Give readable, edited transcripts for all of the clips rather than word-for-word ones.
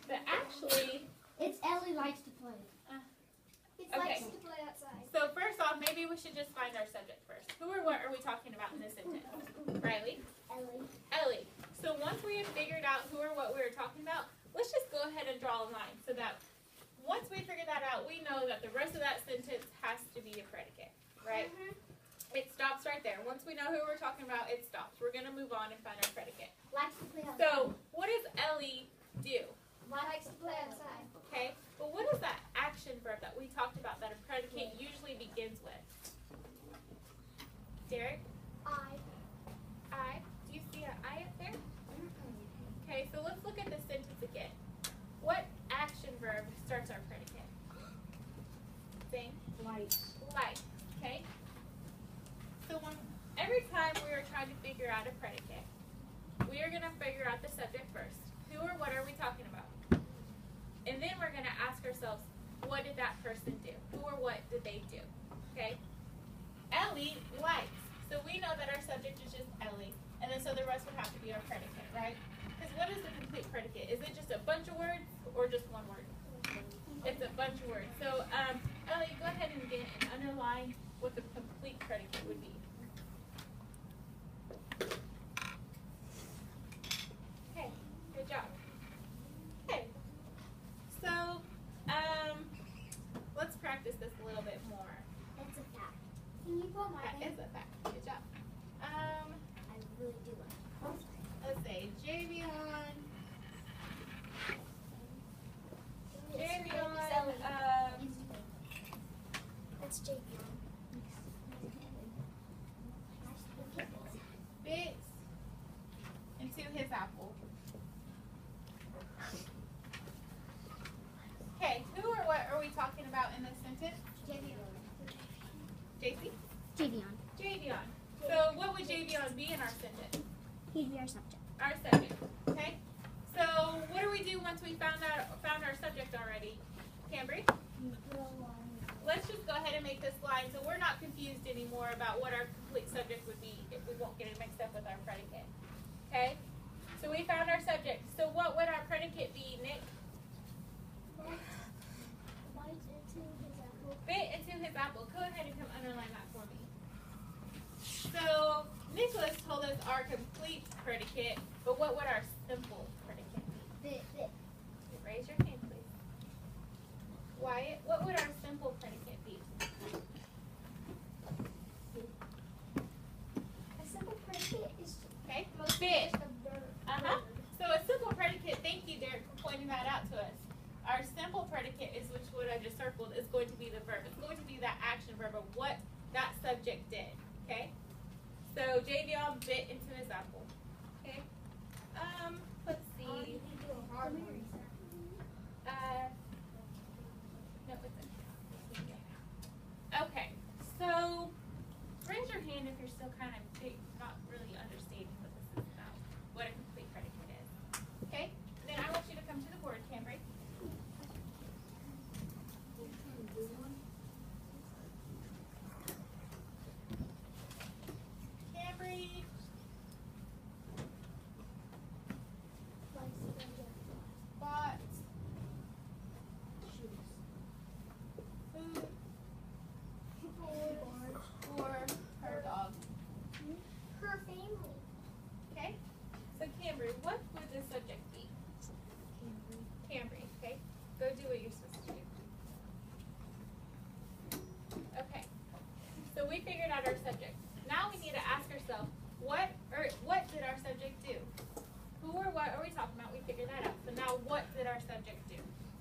But actually, it's Ellie likes to play. It Okay. likes to play outside. so first off, maybe we should just find our subject first. Who or what are we talking about in this sentence? Riley? Ellie. Ellie. So once we have figured out who or what we were talking about, let's just go ahead and draw a line so that once we figure that out, we know that the rest of that sentence has to be a predicate, right? It stops right there. Once we know who we're talking about, it stops. We're going to move on and find our predicate. Likes to play outside. So what does Ellie do? Likes to play outside. Okay, but what is that action verb that we talked about that a predicate usually begins with? Derek? I. Do you see an I up there? Okay, so let's look at the sentence again. What action verb starts our predicate? Same? Like. Like, okay? So every time we are trying to figure out a predicate, we are going to figure out the subject first. Who or what are we talking about? And then we're going to ask ourselves, what did that person do? Who or what did they do? Okay? Ellie likes. So we know that our subject is just Ellie. And then so the rest would have to be our predicate, right? Because what is the complete predicate? Is it just a bunch of words or just one word? It's a bunch of words. So Ellie, go ahead and again and underline what the complete predicate would be. Okay, good job. Okay, so let's practice this a little bit more. It's a fact. Can you put my That name? is a fact. Good job. I really do like it. Let's say Javion. That's Javion. Bits into his apple. Okay, who or what are we talking about in this sentence? JC? Javion. Javion. So what would Javion be in our sentence? He'd be our subject. Our subject. Okay? So what do we do once we found our subject already? Cambry? Let's just go ahead and make this line so we're not confused anymore about what our complete subject would be if we won't get it mixed up with our predicate. Okay? So we found our subject. So what would our predicate be, Nick? Bit into his apple. Go ahead and come underline that for me. So Nicholas told us our complete predicate, but what would our simple predicate be? Raise your hand, please. Wyatt, what would our simple predicate be? A simple predicate is Okay? mostly Bit. just a verb. So a simple predicate, thank you, Derek, for pointing that out to us. Our simple predicate is which what I just circled is going to be the verb. It's going to be that action verb of what that subject did. Okay? So Javion bit into his apple. Okay? Let's see. You do a hard one. No, it's in. Okay. So raise your hand if you're still kind of not really understanding what this is about, what a complete predicate is. Okay? Then I want you to come to the board, Cambry. Cambry. Bought food for her dog. Her family. Okay? So Cambry, what would the subject be? Cambry, okay? Go do what you're supposed to do. Okay. So we figured out our subject. Now we need to ask ourselves, what did our subject do? Who or what are we talking about? We figured that out. So now what did our subject do?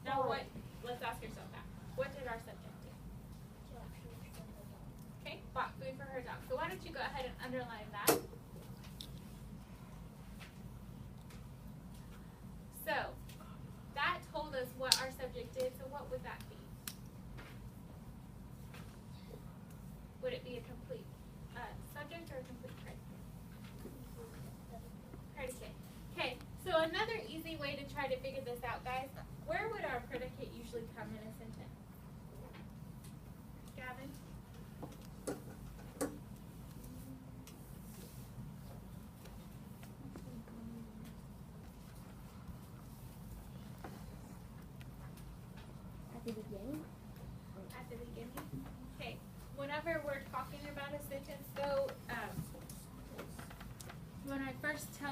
Now what, let's ask yourself that. What did our subject do? Okay, bought food for her dog. So why don't you go ahead and underline that. So that told us what our subject did, so what would that be? Would it be a complete subject or a complete predicate? Predicate. Okay, so another easy way to try to figure this out, guys, where would our predicate usually come in a sentence? Gavin?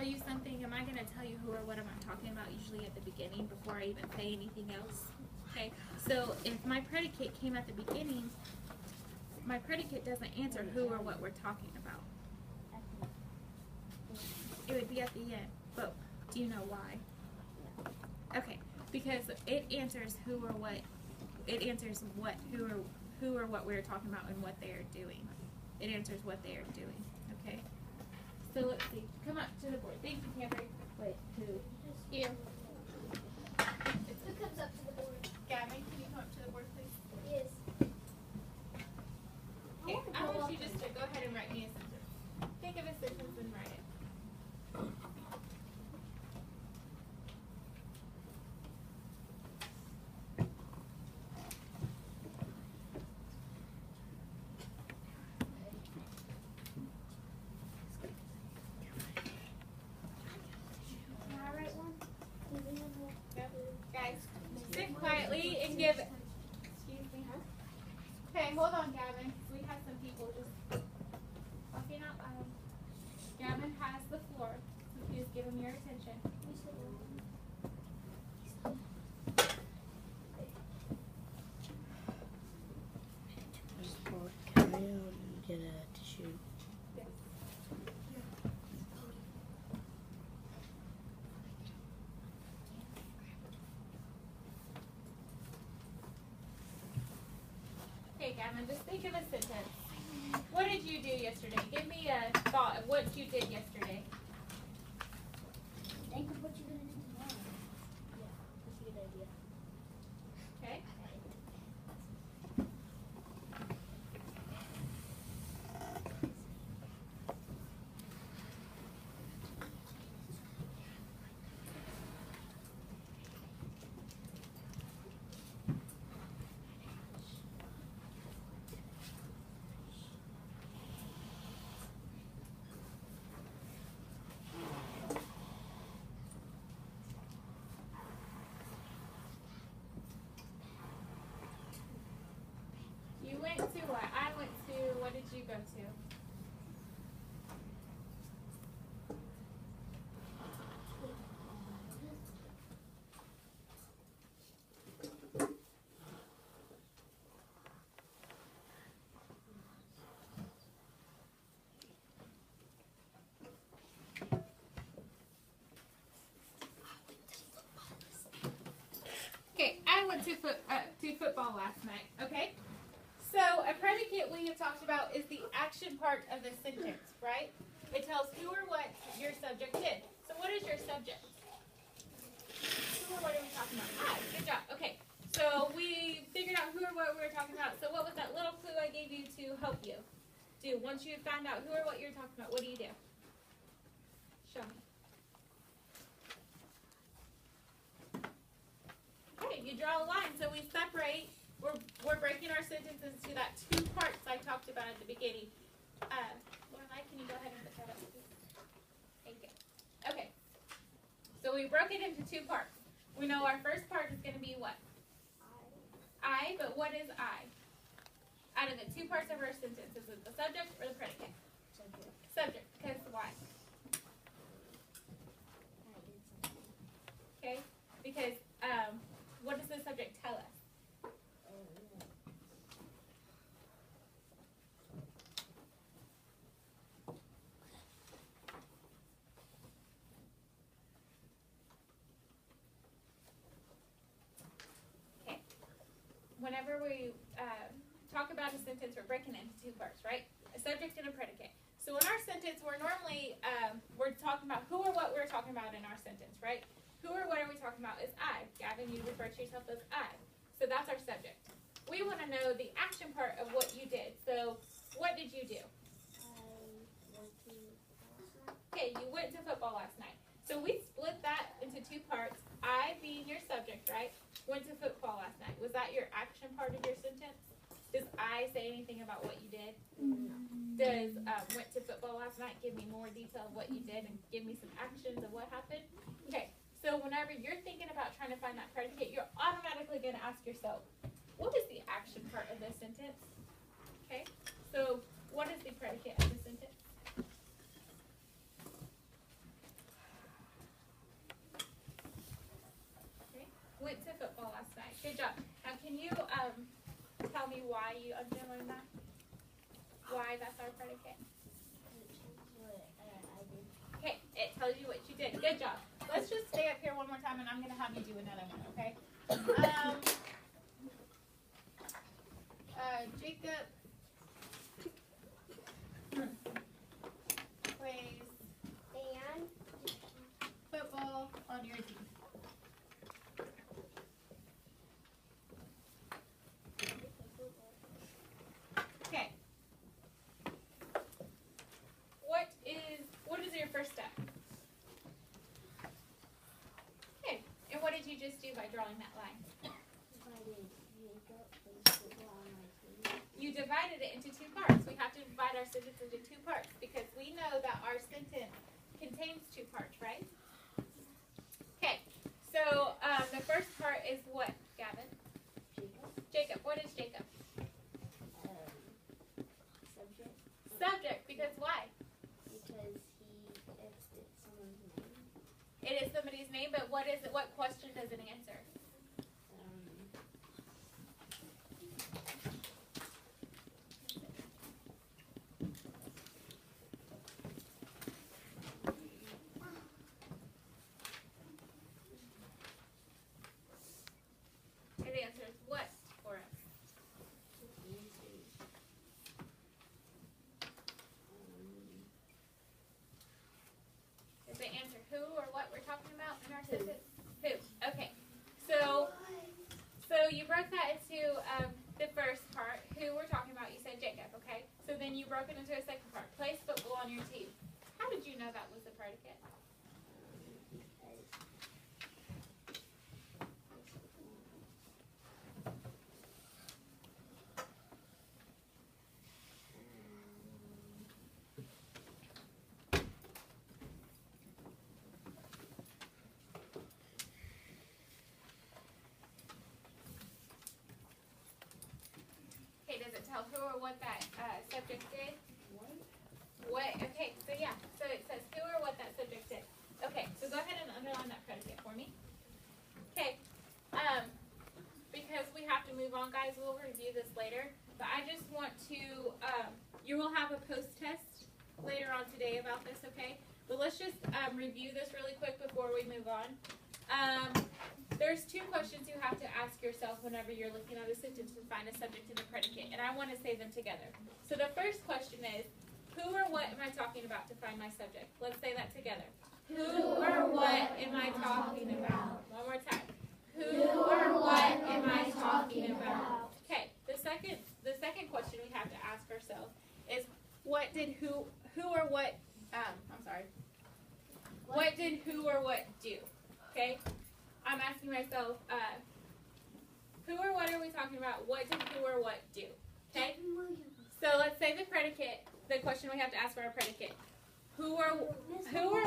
you something, am I going to tell you who or what am I talking about usually at the beginning before I even say anything else? Okay, so if my predicate came at the beginning, my predicate doesn't answer who or what we're talking about. It would be at the end, but do you know why? Okay, because it answers who or what, it answers what, who or what we're talking about and what they are doing. It answers what they are doing, okay? So let's see, come up to the board. Thank you, Camry. Wait, who? You. Who comes up to the board? Gavin, can you come up to the board, please? Yes. Okay, I want you just to go ahead and write me a sentence. Think of a sentence and write it. Can I write one? Guys, sit quietly and give it. Excuse me, huh? Okay, hold on, Gavin. We have some people just talking out loud. Gavin has the floor, so please give him your attention. Can I get a tissue? Okay, Gavin, just think of a sentence. What did you do yesterday? Give me a thought of what you did yesterday. Think of what you're gonna do tomorrow. Yeah, that's a good idea. Okay? You went to what? I went to, what did you go to? Okay, I went to football last night, okay? So a predicate we have talked about is the action part of the sentence, right? It tells who or what your subject did. So what is your subject? Who or what are we talking about? Ah, good job. Okay, so we figured out who or what we were talking about. So what was that little clue I gave you to help you do? Once you found out who or what you're talking about, what do you do? Show me. Okay, you draw a line. So we separate. We're breaking our sentences to that two parts I talked about at the beginning. Lorelai, can you go ahead and put that up, please? Thank you. Okay. So we broke it into two parts. We know our first part is going to be what? I, but what is I? Out of the two parts of our sentence, is it the subject or the predicate? Subject. Subject, because why? Okay, because what does the subject tell us? Whenever we talk about a sentence, we're breaking it into two parts, right? A subject and a predicate. So in our sentence, we're normally, we're talking about who or what we're talking about in our sentence, right? Who or what are we talking about is I. Gavin, you refer to yourself as I. So that's our subject. We want to know the action part of what you did. So what did you do? Okay, you went to football last night. So we split that into two parts. I being your subject, right? Went to football last night. Was that your action part of your sentence? Does I say anything about what you did? No. Does went to football last night give me more detail of what you did and give me some actions of what happened? Okay, so whenever you're thinking about trying to find that predicate, you're automatically going to ask yourself, what is the action part of this sentence? Okay, so what is the predicate of the sentence? went to football last night. Good job. Now, can you tell me why you underlined that? Why that's our predicate? Okay, it tells you what you did. Good job. Let's just stay up here one more time, and I'm going to have you do another one, okay? Jacob plays football on your team. Okay. What is your first step? Okay. And what did you just do by drawing that line? You divided it into two parts. We have to divide our sentence into two parts because we know that our sentence contains two parts, right? Okay. So the first part is what, Gavin? Jacob. What is Jacob? Subject. Subject. Because why? Because it's someone's name. It is somebody's name, but what is it? What question does it answer? It answers what for us? Does it answer who or what we're talking about in our sentence? Who. Okay. So you broke that into the first part. Who we're talking about? You said Jacob. Okay. So then you broke it into a second part. Plays football on your team. How did you know that was the predicate? Okay, does it tell who or what that subject did? What? Okay, so yeah, so it says who or what that subject did. Okay, so go ahead and underline that predicate for me. Okay, because we have to move on, guys, we'll review this later, but I just want to, you will have a post test later on today about this, okay? But let's just review this really quick before we move on. There's two questions you have to ask yourself whenever you're looking at a sentence to find a subject and a predicate, and I want to say them together. So the first question is, who or what am I talking about to find my subject? Let's say that together. Who or what am I talking about? One more time. Who or what am I talking about? Okay, the second question we have to ask ourselves is, what did who or what, what did who or what do? Okay? I'm asking myself, who or what are we talking about? What did who or what do? Okay? So let's say the predicate, the question we have to ask for our predicate. Who or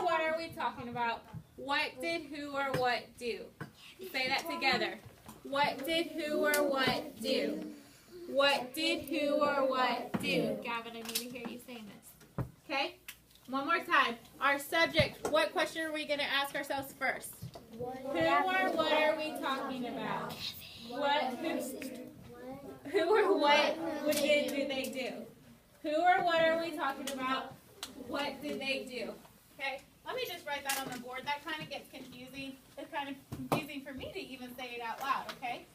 what are we talking about? What did who or what do? Say that together. What did who or what do? What did who or what do? Gavin, I need to hear you saying this. Okay? One more time. Our subject, what question are we going to ask ourselves first? Who or what are we talking about? Who or what did they do? Who or what are we talking about? What did they do? Okay, let me just write that on the board. That kind of gets confusing. It's kind of confusing for me to even say it out loud, okay?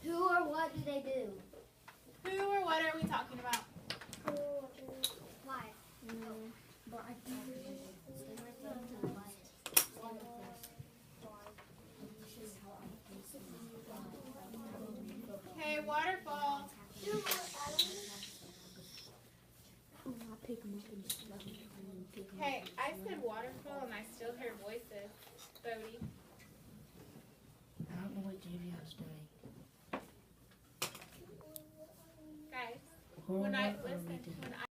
Who or what do they do? Who or what are we talking about? Why? Okay, waterfall. Okay, I said waterfall and I still hear voices. Bodie. I don't know what JV's doing. Guys, Who or when I what are we listen, doing? when I